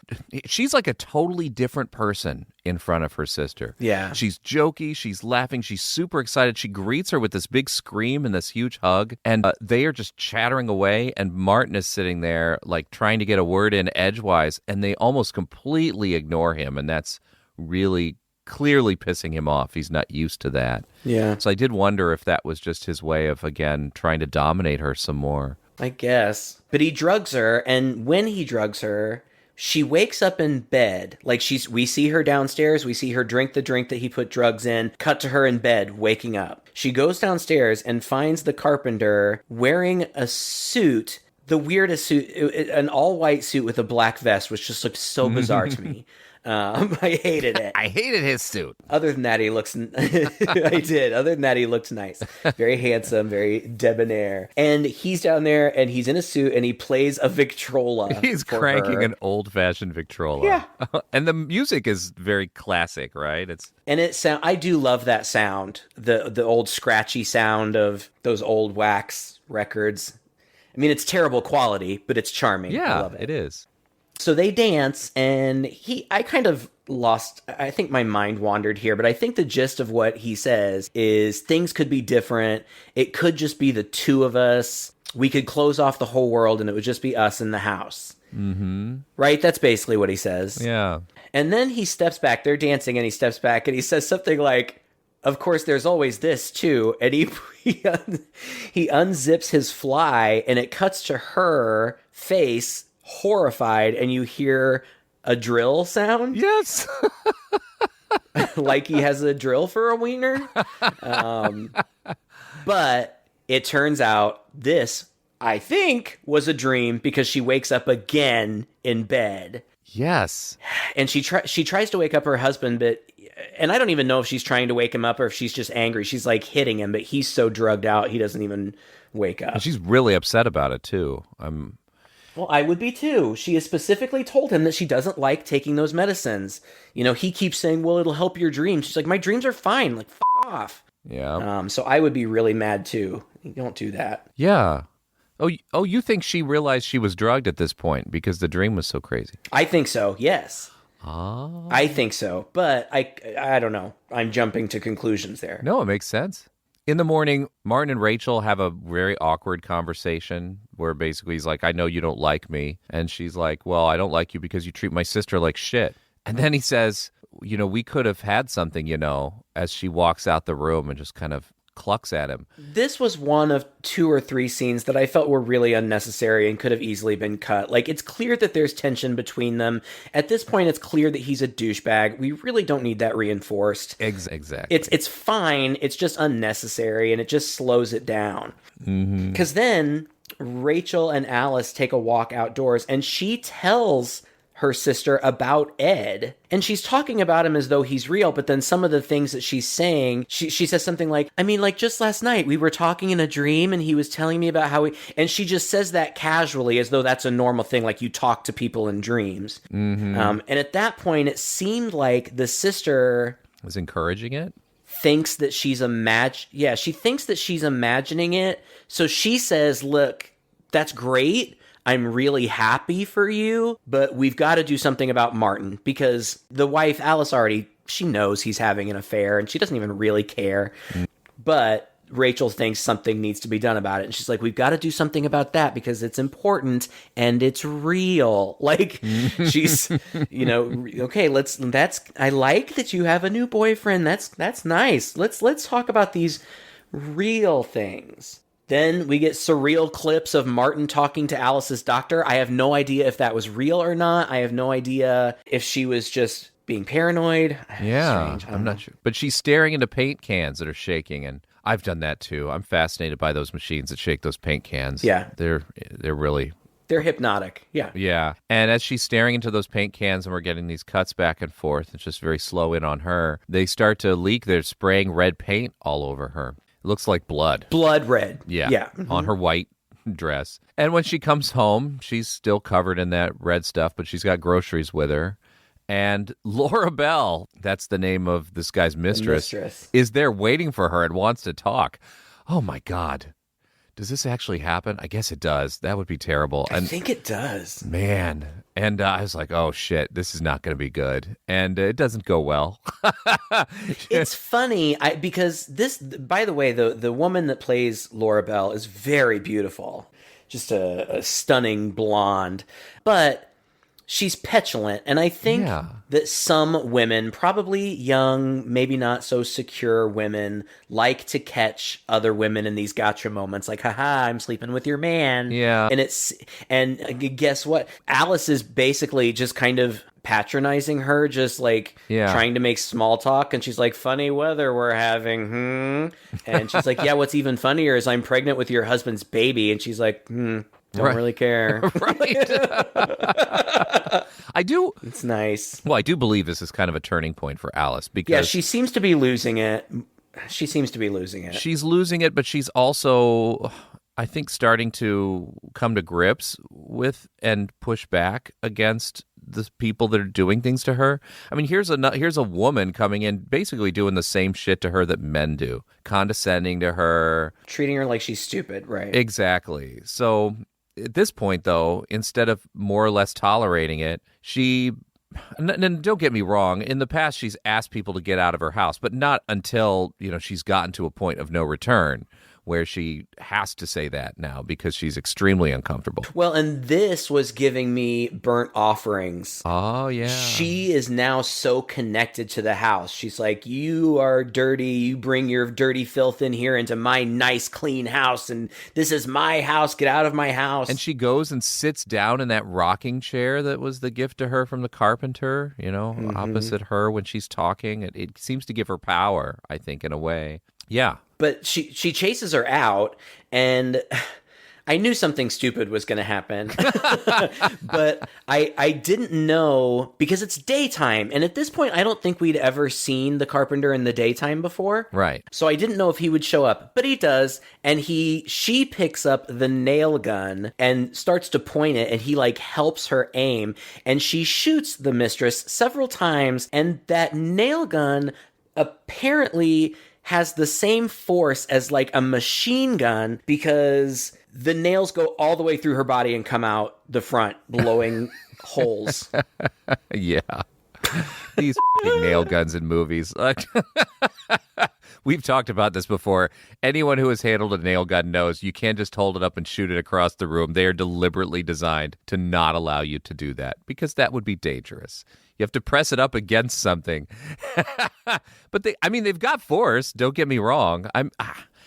she's like a totally different person in front of her sister. Yeah. She's jokey, she's laughing, she's super excited. She greets her with this big scream and this huge hug, and they are just chattering away, and Martin is sitting there like trying to get a word in edgewise, and they almost completely ignore him, and that's really clearly pissing him off. He's not used to that. Yeah. So I did wonder if that was just his way of, again, trying to dominate her some more. I guess. But he drugs her, and when he drugs her, she wakes up in bed. Like, we see her downstairs, we see her drink the drink that he put drugs in, cut to her in bed, waking up. She goes downstairs and finds the carpenter wearing a suit, the weirdest suit, an all-white suit with a black vest, which just looked so bizarre to me. I hated it. I hated his suit. Other than that, he looks. I did. Other than that, he looked nice, very handsome, very debonair. And he's down there, and he's in a suit, and he plays a Victrola. He's cranking an old-fashioned Victrola. Yeah, and the music is very classic, right? I do love that sound, the old scratchy sound of those old wax records. I mean, it's terrible quality, but it's charming. Yeah, I love it. It is. So they dance, and I kind of lost, I think my mind wandered here, but I think the gist of what he says is things could be different. It could just be the two of us. We could close off the whole world, and it would just be us in the house. Mm-hmm. Right? That's basically what he says. Yeah. And then he steps back. They're dancing, and he steps back, and he says something like, of course, there's always this, too. And he unzips his fly, and it cuts to her face, horrified, and you hear a drill sound. Yes. Like he has a drill for a wiener. But it turns out this, I think, was a dream because she wakes up again in bed. Yes. And she tries to wake up her husband, and I don't even know if she's trying to wake him up or if she's just angry. She's like hitting him, but he's so drugged out he doesn't even wake up. And she's really upset about it too. Well, I would be too. She has specifically told him that she doesn't like taking those medicines. You know, he keeps saying, well, it'll help your dreams. She's like, my dreams are fine. Like, off. Yeah. So I would be really mad too. You don't do that. Yeah. Oh, you think she realized she was drugged at this point because the dream was so crazy? I think so, yes. Oh. I think so, but I don't know. I'm jumping to conclusions there. No, it makes sense. In the morning, Martin and Rachel have a very awkward conversation where basically he's like, I know you don't like me. And she's like, well, I don't like you because you treat my sister like shit. And then he says, we could have had something, as she walks out the room and just kind of clucks at him. This was one of 2 or 3 scenes that I felt were really unnecessary and could have easily been cut. Like, it's clear that there's tension between them. At this point, it's clear that he's a douchebag. We really don't need that reinforced. Exactly. It's fine. It's just unnecessary, and it just slows it down. Because then Rachel and Alice take a walk outdoors, and she tells her sister about Ed, and she's talking about him as though he's real, but then some of the things that she's saying, she says something like, I mean, like just last night we were talking in a dream and he was telling me about how and she just says that casually as though that's a normal thing, like you talk to people in dreams. And at that point it seemed like the sister was encouraging it, thinks that she's she thinks that she's imagining it, so she says, look, that's great, I'm really happy for you, but we've got to do something about Martin, because the wife, Alice, she knows he's having an affair and she doesn't even really care. But Rachel thinks something needs to be done about it. And she's like, we've got to do something about that because it's important and it's real. Like she's, okay, I like that you have a new boyfriend. That's nice. Let's talk about these real things. Then we get surreal clips of Martin talking to Alice's doctor. I have no idea if that was real or not. I have no idea if she was just being paranoid. Yeah, I'm not sure. But she's staring into paint cans that are shaking, and I've done that too. I'm fascinated by those machines that shake those paint cans. Yeah. They're really... They're hypnotic. Yeah. Yeah. And as she's staring into those paint cans and we're getting these cuts back and forth, it's just very slow in on her. They start to leak. They're spraying red paint all over her. It looks like blood. Blood red. Yeah. Yeah. On her white dress. And when she comes home, she's still covered in that red stuff, but she's got groceries with her. And Laura Bell, that's the name of this guy's mistress, is there waiting for her and wants to talk. Oh, my God. Does this actually happen? I guess it does. That would be terrible. I think it does. Man. And I was like, oh, shit, this is not going to be good. And it doesn't go well. It's funny because this, by the way, the woman that plays Laura Bell is very beautiful. Just a stunning blonde. But she's petulant, and I think that some women, probably young, maybe not so secure women, like to catch other women in these gotcha moments, like, haha, I'm sleeping with your man. Yeah. And guess what? Alice is basically just kind of patronizing her, just like trying to make small talk, and she's like, funny weather we're having, And she's like, yeah, what's even funnier is I'm pregnant with your husband's baby, and she's like, Don't really care. Right. I do. It's nice. Well, I do believe this is kind of a turning point for Alice because Yeah, she seems to be losing it. She's losing it, but she's also, I think, starting to come to grips with and push back against the people that are doing things to her. I mean, here's a woman coming in basically doing the same shit to her that men do, condescending to her, treating her like she's stupid, right? Exactly. So at this point, though, instead of more or less tolerating it, and don't get me wrong, in the past she's asked people to get out of her house, but not until, she's gotten to a point of no return where she has to say that now because she's extremely uncomfortable. Well, and this was giving me burnt offerings. Oh, yeah. She is now so connected to the house. She's like, you are dirty. You bring your dirty filth in here into my nice, clean house, and this is my house. Get out of my house. And she goes and sits down in that rocking chair that was the gift to her from the Carpenter, opposite her when she's talking. It seems to give her power, I think, in a way. Yeah. But she chases her out, and I knew something stupid was going to happen. But I didn't know, because it's daytime, and at this point, I don't think we'd ever seen the Carpenter in the daytime before. Right. So I didn't know if he would show up, but he does, and she picks up the nail gun and starts to point it, and he helps her aim, and she shoots the mistress several times, and that nail gun apparently has the same force as a machine gun, because the nails go all the way through her body and come out the front, blowing holes. Yeah. These nail guns in movies. We've talked about this before. Anyone who has handled a nail gun knows you can't just hold it up and shoot it across the room. They are deliberately designed to not allow you to do that, because that would be dangerous. You have to press it up against something. But they've got force. Don't get me wrong.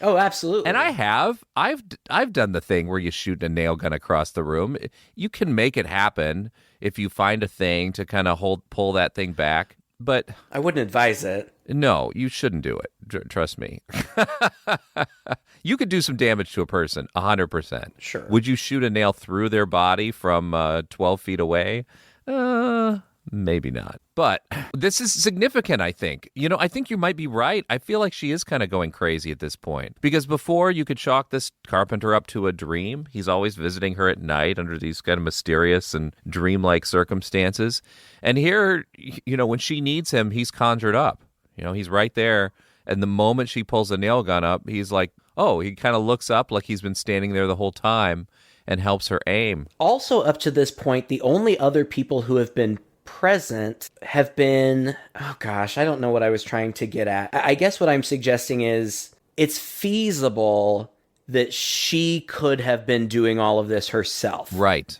Oh, absolutely. And I've done the thing where you shoot a nail gun across the room. You can make it happen if you find a thing to kind of pull that thing back. But I wouldn't advise it. No, you shouldn't do it. Trust me. You could do some damage to a person, 100%. Sure. Would you shoot a nail through their body from 12 feet away? Maybe not. But this is significant, I think. I think you might be right. I feel like she is kind of going crazy at this point. Because before, you could chalk this Carpenter up to a dream. He's always visiting her at night under these kind of mysterious and dreamlike circumstances. And here, when she needs him, he's conjured up. He's right there. And the moment she pulls a nail gun up, he's like, oh, he kind of looks up like he's been standing there the whole time and helps her aim. Also, up to this point, the only other people who have been present have been, oh gosh, I don't know what I was trying to get at. I guess what I'm suggesting is it's feasible that she could have been doing all of this herself. Right.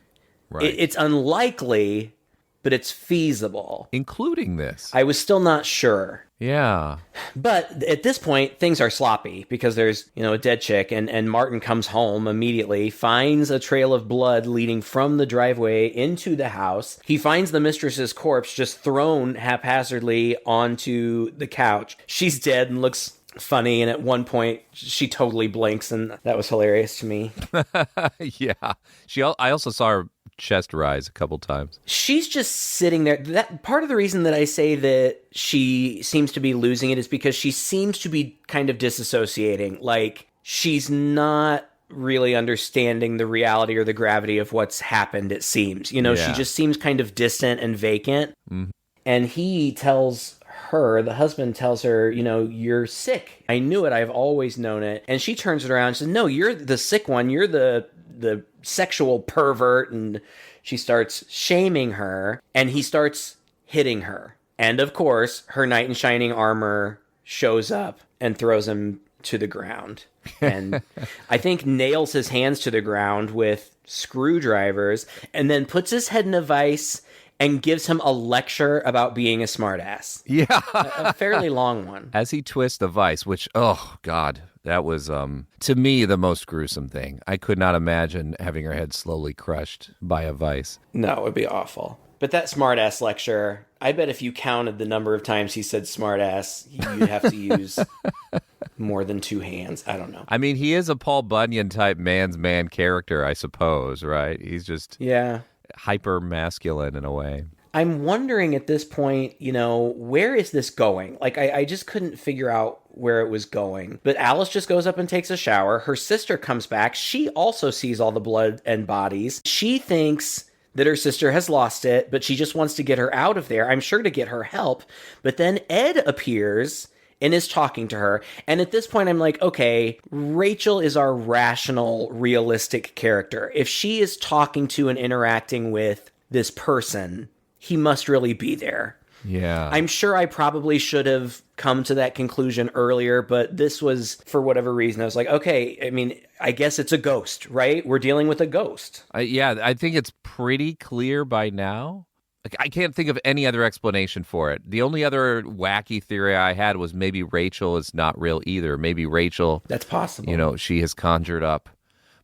It's unlikely, but it's feasible. Including this. I was still not sure. Yeah. But at this point, things are sloppy because there's, a dead chick, and Martin comes home immediately, finds a trail of blood leading from the driveway into the house. He finds the mistress's corpse just thrown haphazardly onto the couch. She's dead and looks funny, and at one point she totally blinks, and that was hilarious to me. Yeah. I also saw her chest rise a couple times. She's just sitting there. That part of the reason that I say that she seems to be losing it is because she seems to be kind of disassociating. She's not really understanding the reality or the gravity of what's happened, it seems. She just seems kind of distant and vacant. Mm-hmm. And he tells her, the husband tells her, you're sick. I knew it. I've always known it. And she turns it around and says, no, you're the sick one. You're the sexual pervert. And she starts shaming her, and he starts hitting her. And of course, her knight in shining armor shows up and throws him to the ground. And I think nails his hands to the ground with screwdrivers, and then puts his head in a vice and gives him a lecture about being a smartass. Yeah. A fairly long one. As he twists the vice, which, oh, God, that was, to me, the most gruesome thing. I could not imagine having her head slowly crushed by a vice. No, it would be awful. But that smartass lecture, I bet if you counted the number of times he said smartass, you'd have to use more than two hands. I don't know. I mean, he is a Paul Bunyan type man's man character, I suppose, right? He's just hyper masculine in a way. I'm wondering at this point, where is this going? Like, I just couldn't figure out where it was going. But Alice just goes up and takes a shower. Her sister comes back. She also sees all the blood and bodies. She thinks that her sister has lost it, but she just wants to get her out of there. I'm sure to get her help. But then Ed appears and is talking to her. And at this point, I'm like, okay, Rachel is our rational, realistic character. If she is talking to and interacting with this person, he must really be there. Yeah. I'm sure I probably should have come to that conclusion earlier, but this was, for whatever reason, I was like, okay, I mean, I guess it's a ghost, right? We're dealing with a ghost. I think it's pretty clear by now. Like, I can't think of any other explanation for it. The only other wacky theory I had was maybe Rachel is not real either. Maybe Rachel... That's possible. She has conjured up.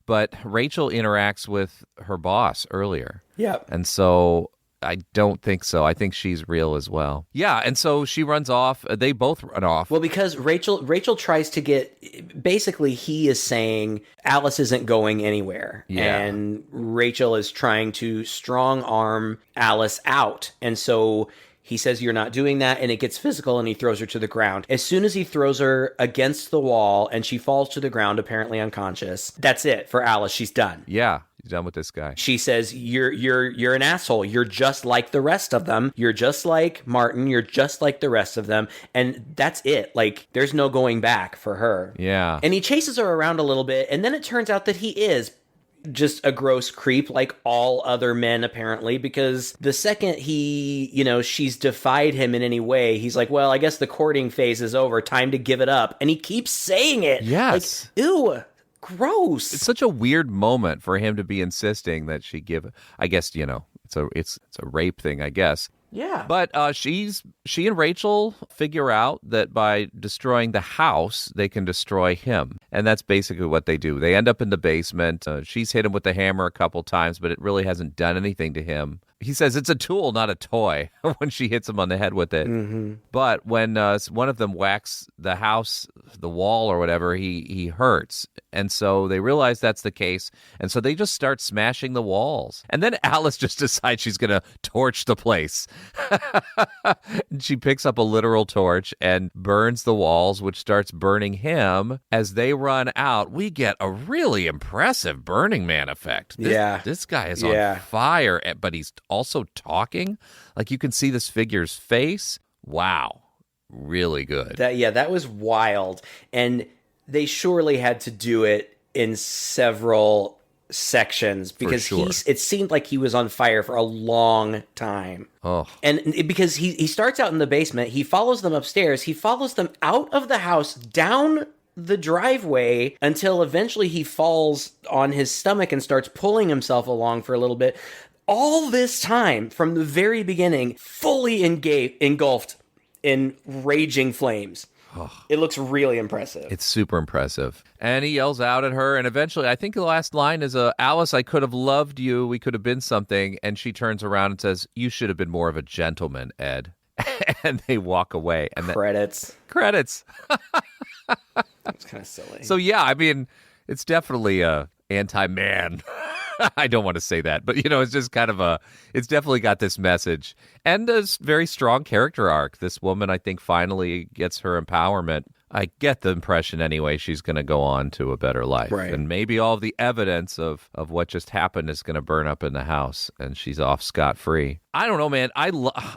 But Rachel interacts with her boss earlier. Yeah. And so... I don't think so. I think she's real as well. Yeah, and so she runs off. They both run off. Well, because Rachel tries to get... Basically, he is saying Alice isn't going anywhere. Yeah. And Rachel is trying to strong-arm Alice out. And so he says, you're not doing that, and it gets physical, and he throws her to the ground. As soon as he throws her against the wall, and she falls to the ground, apparently unconscious, that's it for Alice. She's done. Yeah. Done with this guy. She says, you're an asshole. You're just like the rest of them. You're just like Martin. You're just like the rest of them. And that's it. Like, there's no going back for her. Yeah. And he chases her around a little bit. And then it turns out that he is just a gross creep like all other men, apparently, because the second she's defied him in any way, he's like, well, I guess the courting phase is over. Time to give it up. And he keeps saying it. Yes. Like, ew. Gross. It's such a weird moment for him to be insisting that she give. I guess it's a rape thing, I guess. Yeah. But she and Rachel figure out that by destroying the house, they can destroy him, and that's basically what they do. They end up in the basement. She's hit him with the hammer a couple times, but it really hasn't done anything to him. He says it's a tool, not a toy, when she hits him on the head with it. Mm-hmm. But when one of them whacks the house, the wall or whatever, he hurts. And so they realize that's the case. And so they just start smashing the walls. And then Alice just decides she's going to torch the place. She picks up a literal torch and burns the walls, which starts burning him. As they run out, we get a really impressive Burning Man effect. This guy is on fire, but he's also talking. Like, you can see this figure's face. Wow. Really good. That was wild. And they surely had to do it in several sections because it seemed like he was on fire for a long time. Oh. And because he starts out in the basement, he follows them upstairs, he follows them out of the house, down the driveway, until eventually he falls on his stomach and starts pulling himself along for a little bit. All this time, from the very beginning, fully engulfed in raging flames. It looks really impressive. It's super impressive. And he yells out at her, and eventually, I think the last line is, Alice, I could have loved you. We could have been something. And she turns around and says, you should have been more of a gentleman, Ed. And they walk away. And Credits. That's kind of silly. So, yeah, I mean, it's definitely a anti-man. I don't want to say that, but, it's just kind of it's definitely got this message and a very strong character arc. This woman, I think, finally gets her empowerment. I get the impression anyway, she's going to go on to a better life. Right. And maybe all the evidence of what just happened is going to burn up in the house and she's off scot-free. I don't know, man. I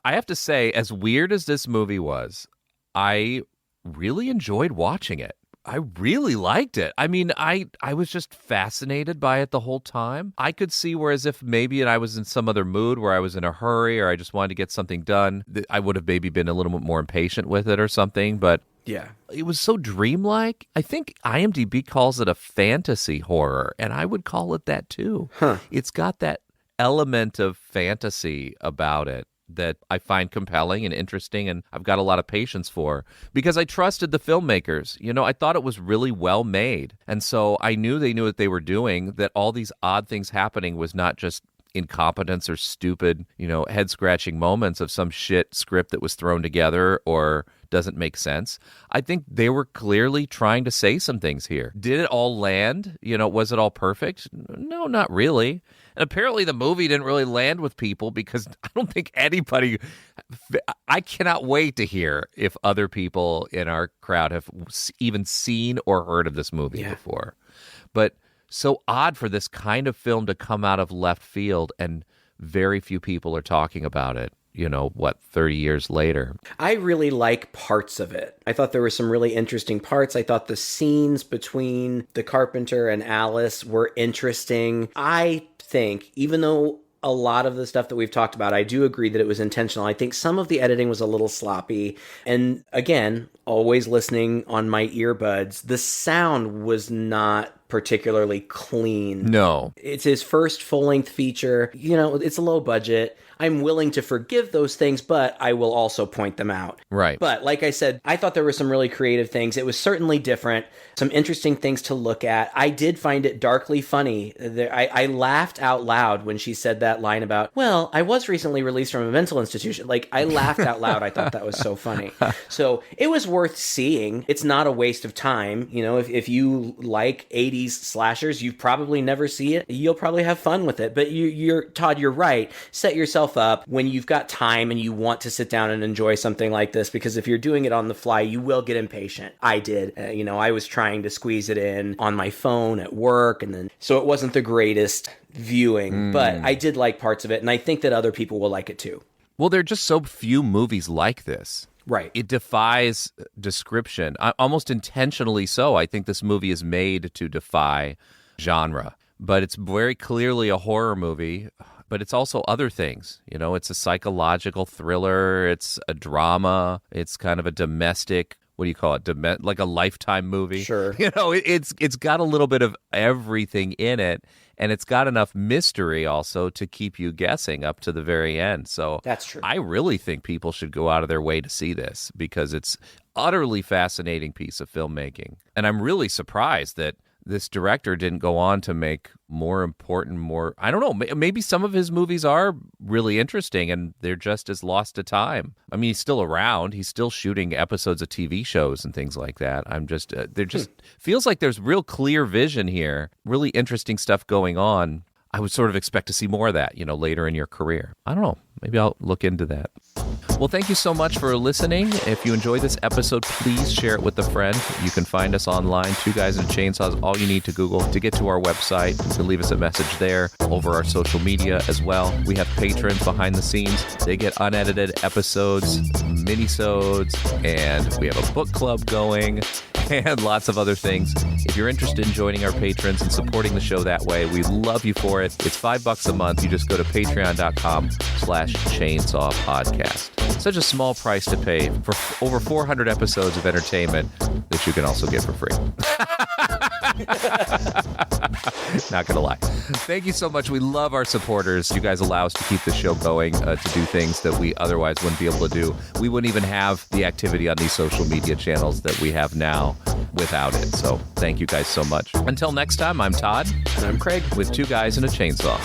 have to say, as weird as this movie was, I really enjoyed watching it. I really liked it. I mean, I was just fascinated by it the whole time. I could see whereas if maybe I was in some other mood where I was in a hurry or I just wanted to get something done, I would have maybe been a little bit more impatient with it or something. But yeah, it was so dreamlike. I think IMDb calls it a fantasy horror, and I would call it that too. Huh. It's got that element of fantasy about it that I find compelling and interesting, and I've got a lot of patience for because I trusted the filmmakers. I thought it was really well made. And so I knew they knew what they were doing, that all these odd things happening was not just incompetence or stupid, head-scratching moments of some shit script that was thrown together or doesn't make sense. I think they were clearly trying to say some things here. Did it all land? Was it all perfect? No, not really. And apparently the movie didn't really land with people because I don't think anybody... I cannot wait to hear if other people in our crowd have even seen or heard of this movie before. But so odd for this kind of film to come out of left field, and very few people are talking about it. 30 years later. I really like parts of it. I thought there were some really interesting parts. I thought the scenes between the Carpenter and Alice were interesting. I think, even though a lot of the stuff that we've talked about, I do agree that it was intentional. I think some of the editing was a little sloppy. And again, always listening on my earbuds, the sound was not particularly clean. No. It's his first full-length feature. It's a low budget. I'm willing to forgive those things, but I will also point them out. Right. But like I said, I thought there were some really creative things. It was certainly different, some interesting things to look at. I did find it darkly funny. I laughed out loud when she said that line about, well, I was recently released from a mental institution. Like, I laughed out loud. I thought that was so funny. So it was worth seeing. It's not a waste of time. If you like 80s slashers, you probably never see it. You'll probably have fun with it. But Todd, you're right. Set yourself up when you've got time and you want to sit down and enjoy something like this, because if you're doing it on the fly, you will get impatient. I did. I was trying to squeeze it in on my phone at work, so it wasn't the greatest viewing, but I did like parts of it, and I think that other people will like it too. Well, there are just so few movies like this. Right. It defies description, almost intentionally so. I think this movie is made to defy genre, but it's very clearly a horror movie. But it's also other things. It's a psychological thriller. It's a drama. It's kind of a domestic, what do you call it? Like a Lifetime movie. Sure. It's got a little bit of everything in it, and it's got enough mystery also to keep you guessing up to the very end. So that's true. I really think people should go out of their way to see this because it's utterly fascinating piece of filmmaking. And I'm really surprised that this director didn't go on to make more important, I don't know, maybe some of his movies are really interesting and they're just as lost to time. I mean, he's still around. He's still shooting episodes of TV shows and things like that. Feels like there's real clear vision here, really interesting stuff going on. I would sort of expect to see more of that, later in your career. I don't know. Maybe I'll look into that. Well, thank you so much for listening. If you enjoyed this episode, please share it with a friend. You can find us online, Two Guys and a Chainsaw is all you need to Google to get to our website. You can leave us a message there, over our social media as well. We have patrons behind the scenes. They get unedited episodes, minisodes, and we have a book club going, and lots of other things. If you're interested in joining our patrons and supporting the show that way, we love you for it. It's $5 a month. You just go to patreon.com/Chainsaw Podcast. Such a small price to pay for over 400 episodes of entertainment that you can also get for free. Not gonna lie. Thank you so much. We love our supporters. You guys allow us to keep the show going, to do things that we otherwise wouldn't be able to do. We wouldn't even have the activity on these social media channels that we have now without it. So thank you guys so much. Until next time, I'm Todd. And I'm Craig. With Two Guys and a Chainsaw.